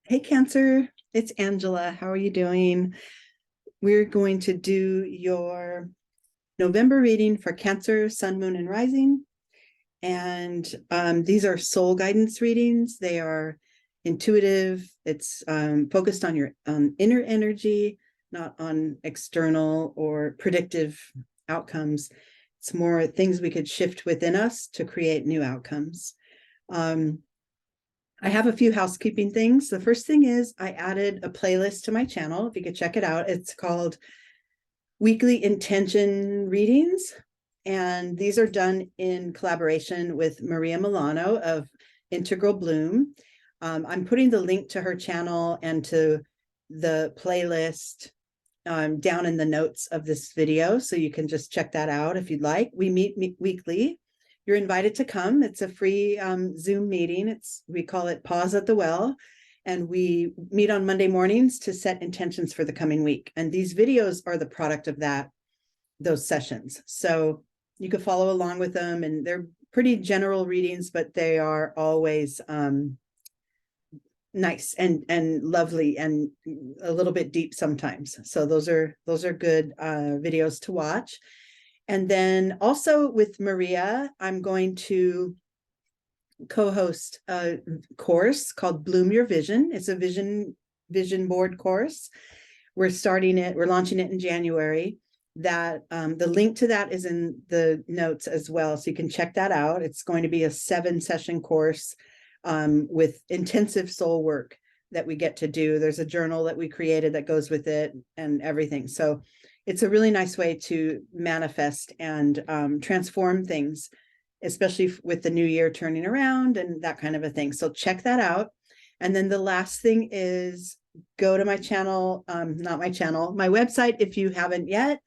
Hey, Cancer, it's Angela. How are you doing? We're going to do your November reading for Cancer, Sun, Moon, and Rising. And these are soul guidance readings. They are intuitive. It's focused on your inner energy, not on external or predictive outcomes. It's more things we could shift within us to create new outcomes. I have a few housekeeping things. The first thing is I added a playlist to my channel. If you could check it out, it's called Weekly Intention Readings. And these are done in collaboration with Maria Mellano of Integral Bloom. I'm putting the link to her channel and to the playlist down in the notes of this video, so you can just check that out if you'd like. We meet weekly. You're invited to come. It's a free Zoom meeting. We call it Pause at the Well, and we meet on Monday mornings to set intentions for the coming week. And these videos are the product of those sessions. So you could follow along with them, and they're pretty general readings, but they are always nice and lovely and a little bit deep sometimes. So those are good videos to watch. And then also with Maria, I'm going to co-host a course called Bloom Your Vision. It's a vision board course. We're launching it in January. That the link to that is in the notes as well, so you can check that out. It's going to be a 7-session course with intensive soul work that we get to do. There's a journal that we created that goes with it and everything. So it's a really nice way to manifest and transform things, especially with the new year turning around and that kind of a thing. So check that out. And then the last thing is go to my channel, not my channel, my website if you haven't yet,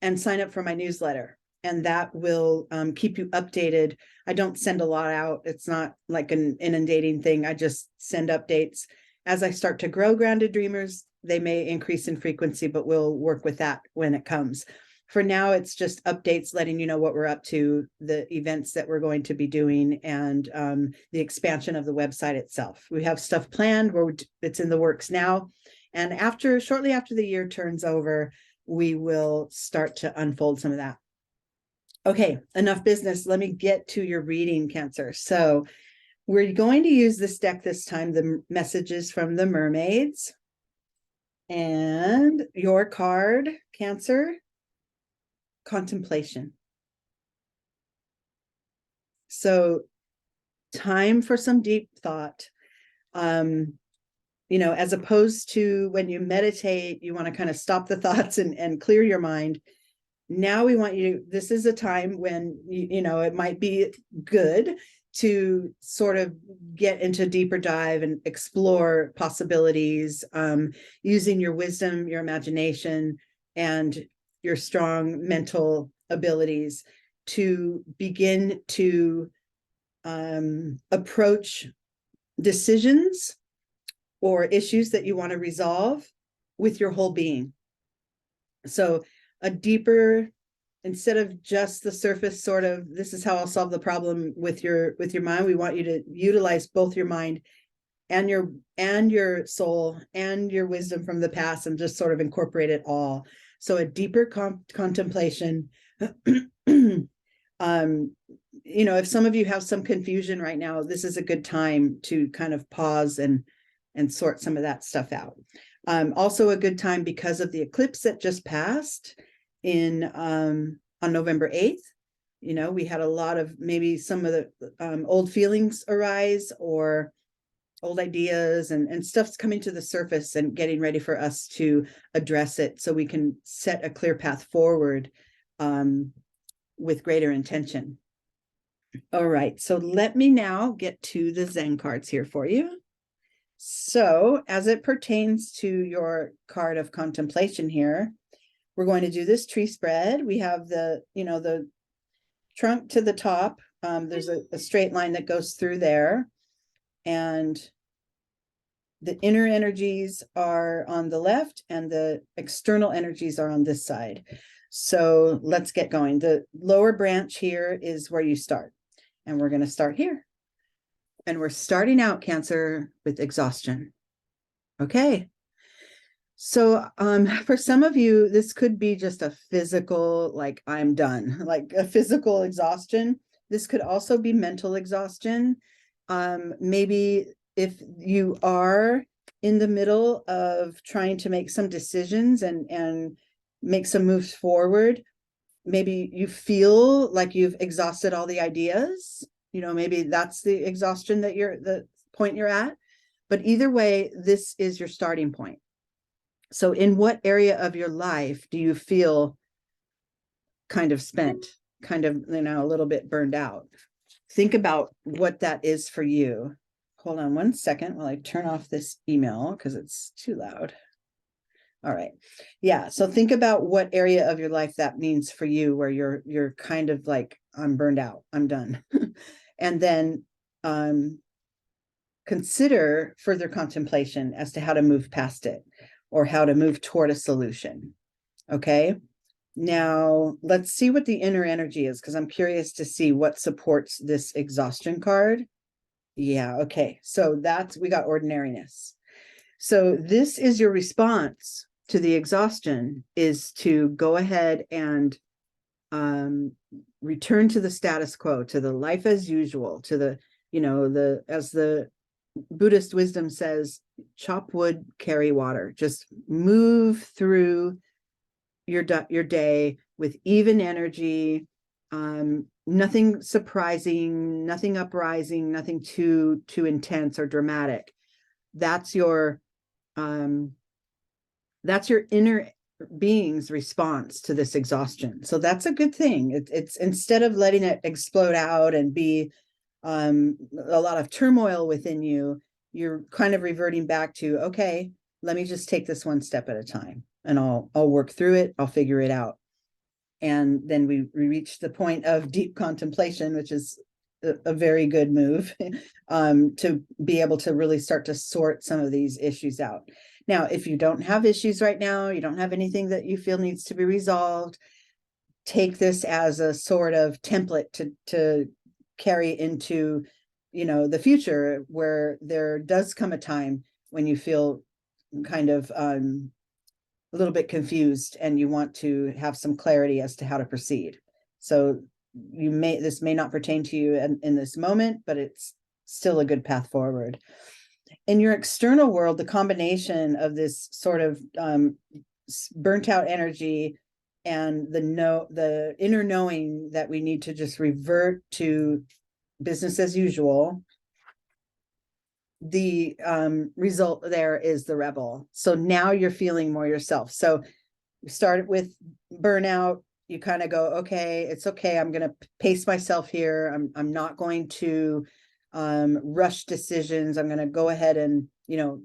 and sign up for my newsletter. And that will keep you updated. I don't send a lot out. It's not like an inundating thing. I just send updates. As I start to grow Grounded Dreamers, they may increase in frequency, but we'll work with that when it comes. For now, it's just updates letting you know what we're up to, the events that we're going to be doing, and the expansion of the website itself. We have stuff planned where it's in the works now. And shortly after the year turns over, we will start to unfold some of that. Okay, enough business. Let me get to your reading, Cancer. So we're going to use this deck this time, the messages from the Mermaids. And your card, Cancer, Contemplation. So time for some deep thought. As opposed to when you meditate, you want to kind of stop the thoughts and clear your mind. Now we want this is a time when, it might be good to sort of get into deeper dive and explore possibilities, using your wisdom, your imagination, and your strong mental abilities to begin to approach decisions or issues that you want to resolve with your whole being. So a deeper, instead of just the surface sort of, this is how I'll solve the problem with your mind, we want you to utilize both your mind and your soul and your wisdom from the past and just sort of incorporate it all. So a deeper contemplation. If some of you have some confusion right now, this is a good time to kind of pause and sort some of that stuff out. Also a good time because of the eclipse that just passed on November 8th. We had a lot of, maybe some of the old feelings arise, or old ideas and stuff's coming to the surface and getting ready for us to address it so we can set a clear path forward with greater intention. All right, so let me now get to the Zen cards here for you. So as it pertains to your card of contemplation here, we're going to do this tree spread. We have the trunk to the top. There's a straight line that goes through there. And the inner energies are on the left and the external energies are on this side. So let's get going. The lower branch here is where you start. And we're going to start here. And we're starting out, Cancer, with exhaustion. Okay. So for some of you, this could be just a physical, like I'm done, like a physical exhaustion. This could also be mental exhaustion. Maybe if you are in the middle of trying to make some decisions and make some moves forward, maybe you feel like you've exhausted all the ideas. Maybe that's the exhaustion that the point you're at. But either way, this is your starting point. So in what area of your life do you feel kind of spent, kind of, a little bit burned out? Think about what that is for you. Hold on one second while I turn off this email because it's too loud. All right. Yeah. So think about what area of your life that means for you, where you're kind of like, I'm burned out, I'm done. And then consider further contemplation as to how to move past it or how to move toward a solution. Okay. Now let's see what the inner energy is, because I'm curious to see what supports this exhaustion card. Yeah. Okay. So we got ordinariness. So this is your response to the exhaustion, is to go ahead and return to the status quo, to the life as usual, to the, as the Buddhist wisdom says, chop wood, carry water. Just move through your day with even energy, nothing surprising, nothing uprising, nothing too intense or dramatic. That's your inner being's response to this exhaustion. So that's a good thing. It's instead of letting it explode out and be a lot of turmoil within you, you're kind of reverting back to, okay, let me just take this one step at a time, and I'll work through it. I'll figure it out. And then we reach the point of deep contemplation, which is a very good move to be able to really start to sort some of these issues out. Now, if you don't have issues right now, you don't have anything that you feel needs to be resolved, take this as a sort of template to carry into, the future, where there does come a time when you feel kind of a little bit confused and you want to have some clarity as to how to proceed. So this may not pertain to you in this moment, but it's still a good path forward. In your external world, the combination of this sort of burnt out energy and the inner knowing that we need to just revert to business as usual, the result there is the rebel. So now you're feeling more yourself. So you start with burnout. You kind of go, okay, it's okay. I'm going to pace myself here. I'm not going to rush decisions. I'm going to go ahead and,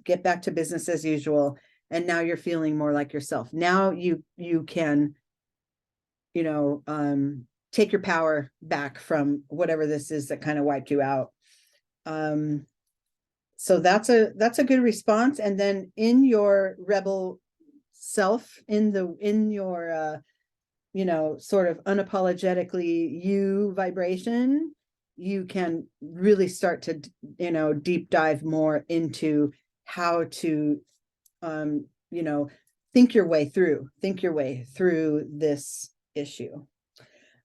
get back to business as usual. And now you're feeling more like yourself. Now you can, take your power back from whatever this is that kind of wiped you out. So that's a good response. And then in your rebel self, in your sort of unapologetically you vibration, you can really start to deep dive more into how to think your way through this issue.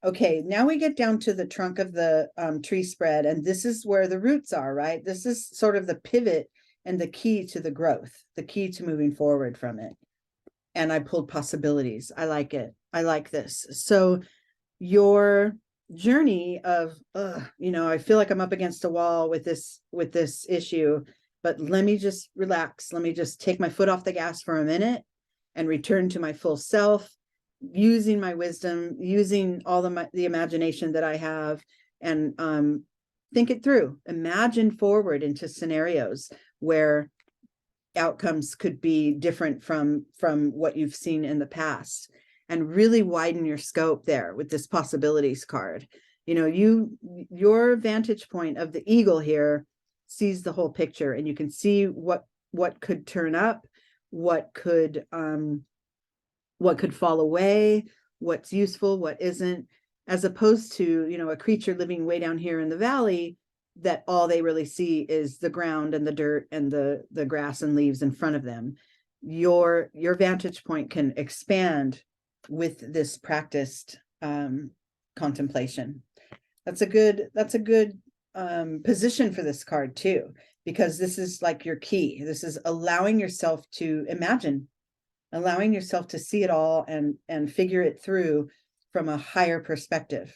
Okay, now we get down to the trunk of the tree spread, and this is where the roots are, right? This is sort of the pivot and the key to the growth, the key to moving forward from it. And I pulled possibilities. I like it. I like this. So your journey of, I feel like I'm up against a wall with this issue, but let me just relax. Let me just take my foot off the gas for a minute and return to my full self, using my wisdom, using all the imagination that I have, and think it through. Imagine forward into scenarios where outcomes could be different from what you've seen in the past, and really widen your scope there with this possibilities card. Your vantage point of the eagle here sees the whole picture, and you can see what could turn up, what could fall away, what's useful, what isn't, as opposed to, a creature living way down here in the valley that all they really see is the ground and the dirt and the grass and leaves in front of them. Your vantage point can expand with this practiced contemplation. That's a good position for this card too, because this is like your key. This is allowing yourself to imagine, allowing yourself to see it all and figure it through from a higher perspective.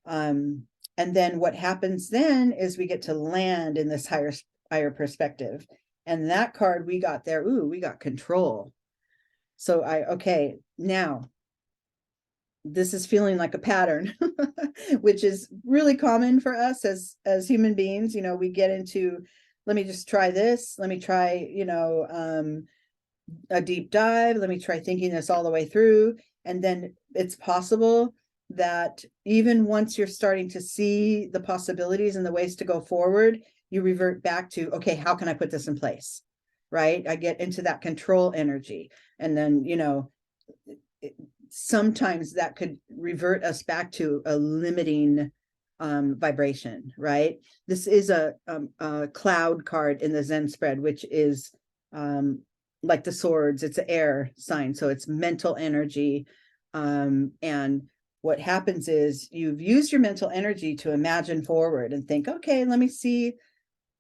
And then what happens then is we get to land in this higher perspective. And that card we got there, we got control. So okay, now this is feeling like a pattern, which is really common for us as human beings. You know, we get into, let me just try this. Let me try, a deep dive. Let me try thinking this all the way through. And then it's possible that even once you're starting to see the possibilities and the ways to go forward, you revert back to, okay, how can I put this in place? Right? I get into that control energy. And then, sometimes that could revert us back to a limiting vibration, right? This is a cloud card in the Zen spread, which is like the swords. It's an air sign, so it's mental energy. And what happens is you've used your mental energy to imagine forward and think, okay, let me see,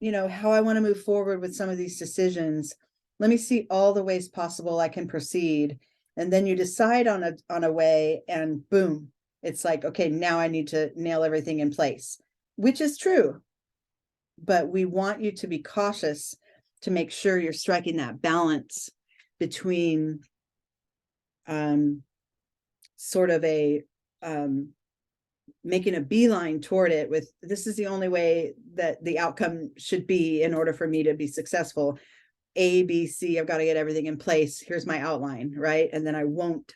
how I want to move forward with some of these decisions. Let me see all the ways possible I can proceed. And then you decide on a way, and boom, it's like, okay, now I need to nail everything in place, which is true. But we want you to be cautious to make sure you're striking that balance between sort of a making a beeline toward it with, this is the only way that the outcome should be in order for me to be successful. A, B, C, I've got to get everything in place. Here's my outline, right? And then I won't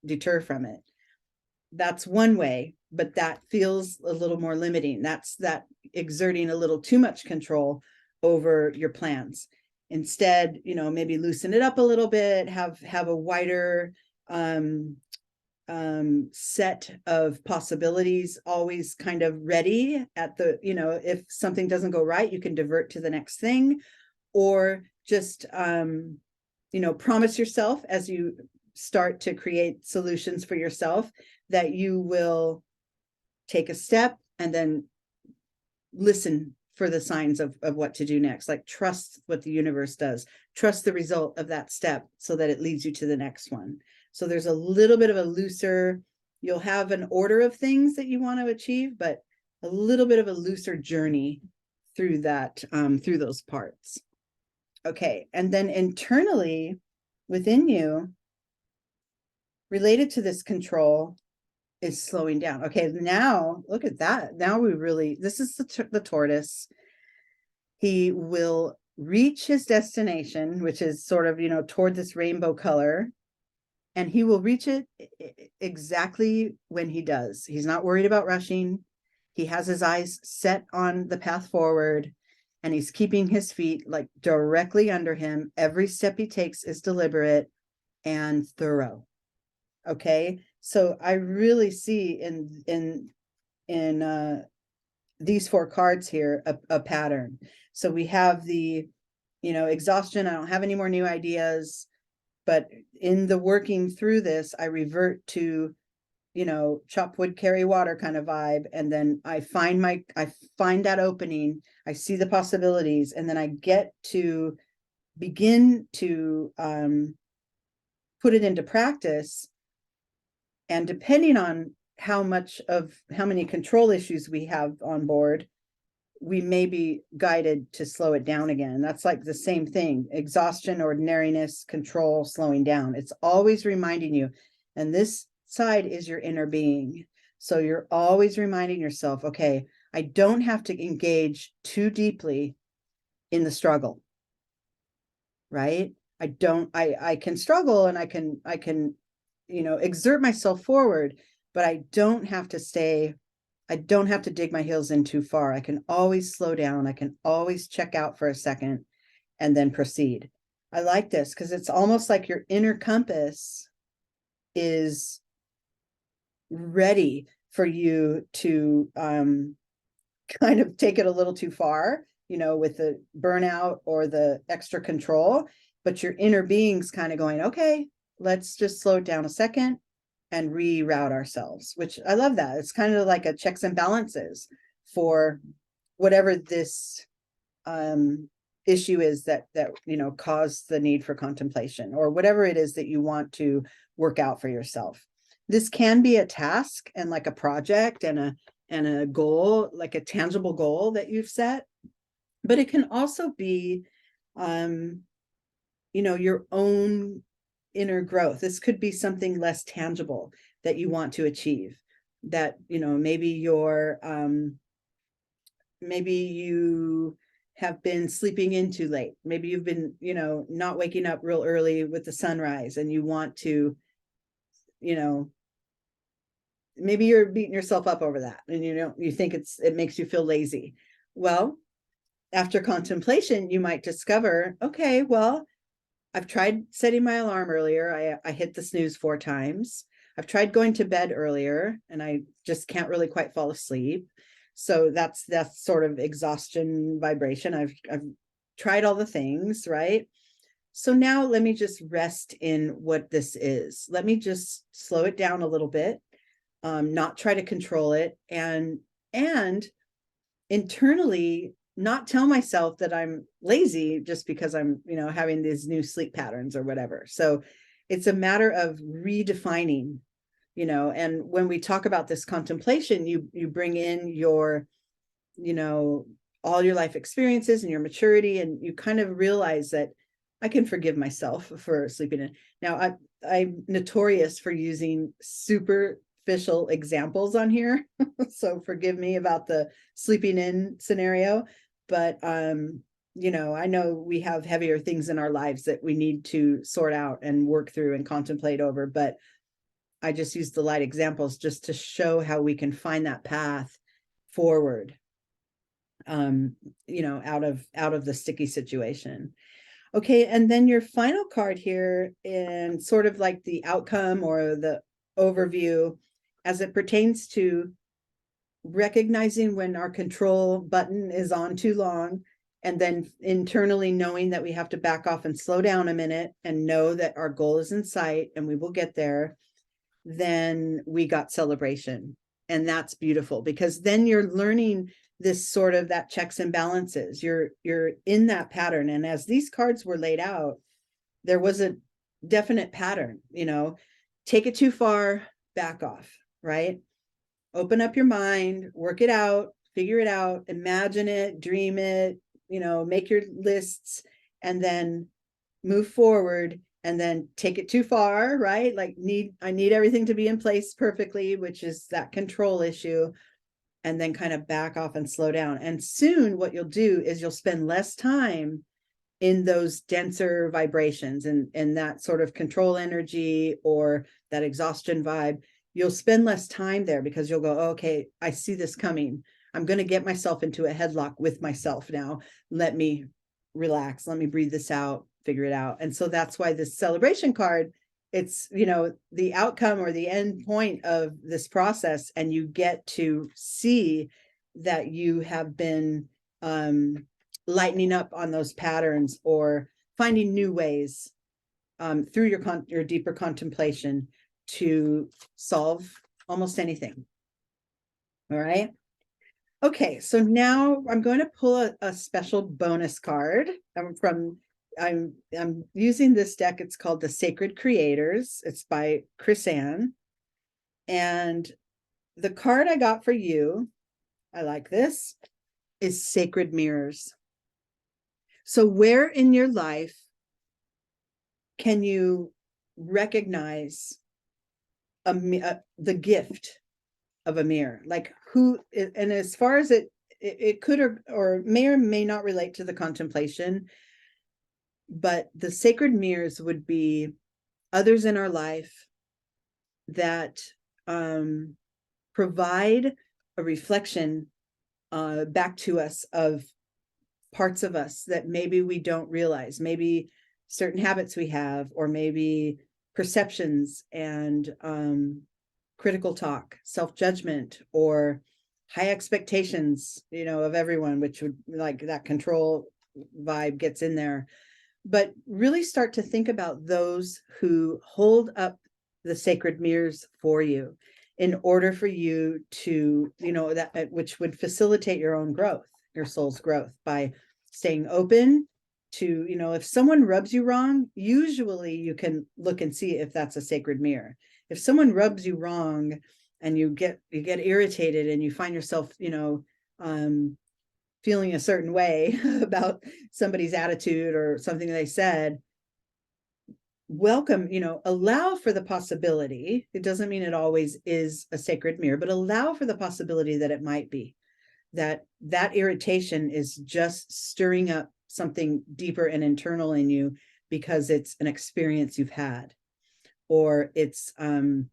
deter from it. That's one way, but that feels a little more limiting. That's that exerting a little too much control over your plans. Instead, maybe loosen it up a little bit, have a wider set of possibilities always kind of ready at the, if something doesn't go right, you can divert to the next thing, or just, promise yourself as you start to create solutions for yourself that you will take a step and then listen for the signs of what to do next. Like, trust what the universe does, trust the result of that step so that it leads you to the next one. So there's a little bit of a looser, you'll have an order of things that you want to achieve, but a little bit of a looser journey through that, through those parts. Okay, and then internally within you, related to this control, is slowing down. Okay, now look at that. Now we really, this is the tortoise. He will reach his destination, which is sort of, toward this rainbow color, and he will reach it exactly when he does. He's not worried about rushing. He has his eyes set on the path forward, and he's keeping his feet like directly under him. Every step he takes is deliberate and thorough. Okay, so I really see in these four cards here a pattern. So we have the, exhaustion. I don't have any more new ideas, but in the working through this, I revert to, chop wood, carry water kind of vibe. And then I find that opening, I see the possibilities, and then I get to begin to put it into practice. And depending on how many control issues we have on board, we may be guided to slow it down again. That's like the same thing: exhaustion, ordinariness, control, slowing down. It's always reminding you. And this side is your inner being. So you're always reminding yourself, okay, I don't have to engage too deeply in the struggle, right? I can struggle, and I can, exert myself forward, but I don't have to dig my heels in too far. I can always slow down. I can always check out for a second and then proceed. I like this because it's almost like your inner compass is ready for you to kind of take it a little too far, with the burnout or the extra control, but your inner being's kind of going, okay, let's just slow it down a second and reroute ourselves, which I love that. It's kind of like a checks and balances for whatever this issue is that caused the need for contemplation, or whatever it is that you want to work out for yourself. This can be a task and like a project and a goal, like a tangible goal that you've set, but it can also be your own inner growth. This could be something less tangible that you want to achieve, that maybe you have been sleeping in too late. Maybe you've been not waking up real early with the sunrise, and you want to maybe you're beating yourself up over that, and you think it makes you feel lazy. Well, after contemplation, you might discover, okay, well, I've tried setting my alarm earlier. I hit the snooze 4 times. I've tried going to bed earlier, and I just can't really quite fall asleep. So that's sort of exhaustion vibration. I've tried all the things, right? So now let me just rest in what this is. Let me just slow it down a little bit, not try to control it, and internally not tell myself that I'm lazy just because I'm, having these new sleep patterns or whatever. So it's a matter of redefining, and when we talk about this contemplation, you bring in your, all your life experiences and your maturity, and you kind of realize that I can forgive myself for sleeping in. Now, I'm notorious for using superficial examples on here. So forgive me about the sleeping in scenario, but I know we have heavier things in our lives that we need to sort out and work through and contemplate over, but I just use the light examples just to show how we can find that path forward, out of the sticky situation. Okay, and then your final card here, and sort of like the outcome or the overview as it pertains to recognizing when our control button is on too long, and then internally knowing that we have to back off and slow down a minute and know that our goal is in sight and we will get there. Then we got celebration. And that's beautiful, because then you're learning this sort of that checks and balances. You're in that pattern. And as these cards were laid out, there was a definite pattern, take it too far, back off, right? Open up your mind, work it out, figure it out, imagine it, dream it, make your lists, and then move forward. And then take it too far, right? Like I need everything to be in place perfectly, which is that control issue. And then kind of back off and slow down. And soon what you'll do is you'll spend less time in those denser vibrations and that sort of control energy or that exhaustion vibe. You'll spend less time there because you'll go, okay, I see this coming. I'm going to get myself into a headlock with myself now. Let me relax. Let me breathe this out, figure it out. And so that's why this celebration card, it's, the outcome or the end point of this process. And you get to see that you have been lightening up on those patterns or finding new ways through your deeper contemplation to solve almost anything. All right. Okay, so now I'm going to pull a special bonus card I'm using this deck. It's called the Sacred Creators. It's by Chris Ann. And the card I got for you, I like this, is Sacred Mirrors. So where in your life can you recognize the gift of a mirror? Like who, and as far as it could or may not relate to the contemplation, but the sacred mirrors would be others in our life that provide a reflection back to us of parts of us that maybe we don't realize, maybe certain habits we have, or maybe perceptions and critical talk, self-judgment, or high expectations, of everyone, which would, like, that control vibe gets in there. But really start to think about those who hold up the sacred mirrors for you in order for you to, that which would facilitate your own growth, your soul's growth, by staying open to, if someone rubs you wrong, usually you can look and see if that's a sacred mirror. If someone rubs you wrong and you get irritated and you find yourself, feeling a certain way about somebody's attitude or something they said, welcome, allow for the possibility. It doesn't mean it always is a sacred mirror, but allow for the possibility that it might be, that irritation is just stirring up something deeper and internal in you because it's an experience you've had, or it's a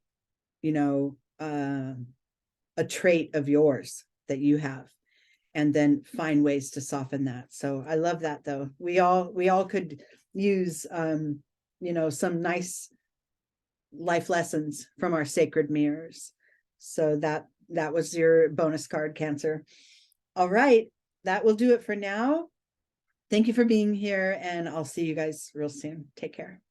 trait of yours that you have, and then find ways to soften that. So I love that, though. We all could use some nice life lessons from our sacred mirrors. So that was your bonus card, Cancer. All right, that will do it for now. Thank you for being here, and I'll see you guys real soon. Take care.